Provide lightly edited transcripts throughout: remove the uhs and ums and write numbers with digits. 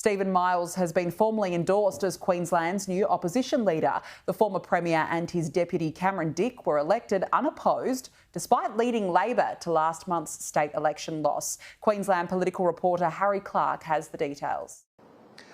Stephen Miles has been formally endorsed as Queensland's new opposition leader. The former Premier and his deputy Cameron Dick were elected unopposed, despite leading Labor to last month's state election loss. Queensland political reporter Harry Clarke has the details.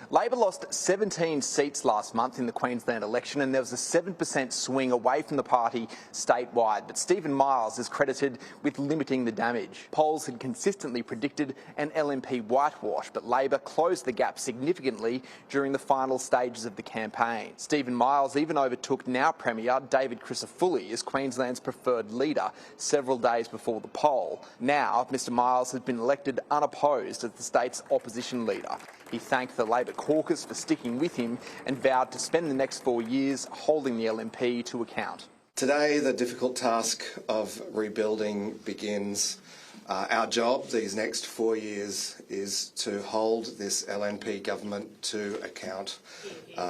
Labor lost 17 seats last month in the Queensland election and there was a 7% swing away from the party statewide. But Stephen Miles is credited with limiting the damage. Polls had consistently predicted an LNP whitewash, but Labor closed the gap significantly during the final stages of the campaign. Stephen Miles even overtook now Premier David Crisafulli as Queensland's preferred leader several days before the poll. Now, Mr Miles has been elected unopposed as the state's opposition leader. He thanked the Labor caucus for sticking with him and vowed to spend the next 4 years holding the LNP to account. Today, the difficult task of rebuilding begins. Our job these next 4 years is to hold this LNP government to account.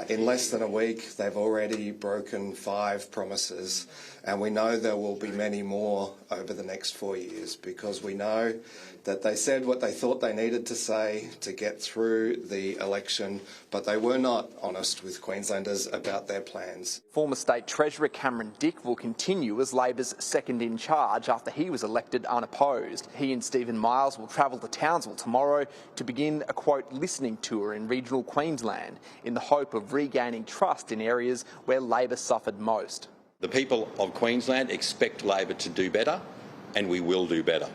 In less than a week, they've already broken 5 promises, and we know there will be many more over the next 4 years because we know that they said what they thought they needed to say to get through the election, but they were not honest with Queenslanders about their plans. Former State Treasurer Cameron Dick will continue as Labor's second in charge after he was elected unopposed. He and Stephen Miles will travel to Townsville tomorrow to begin a, quote, listening tour in regional Queensland in the hope of regaining trust in areas where Labor suffered most. The people of Queensland expect Labor to do better, and we will do better.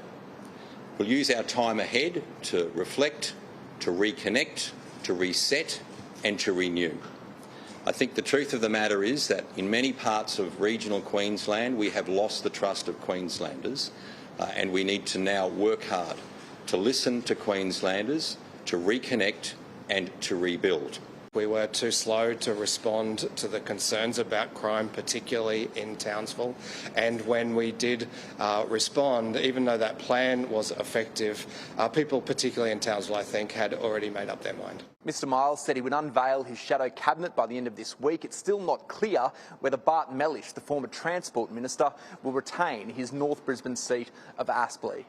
We'll use our time ahead to reflect, to reconnect, to reset and to renew. I think the truth of the matter is that in many parts of regional Queensland we have lost the trust of Queenslanders and we need to now work hard to listen to Queenslanders, to reconnect and to rebuild. We were too slow to respond to the concerns about crime, particularly in Townsville. And when we did respond, even though that plan was effective, people, particularly in Townsville, I think, had already made up their mind. Mr Miles said he would unveil his shadow cabinet by the end of this week. It's still not clear whether Bart Mellish, the former Transport Minister, will retain his North Brisbane seat of Aspley.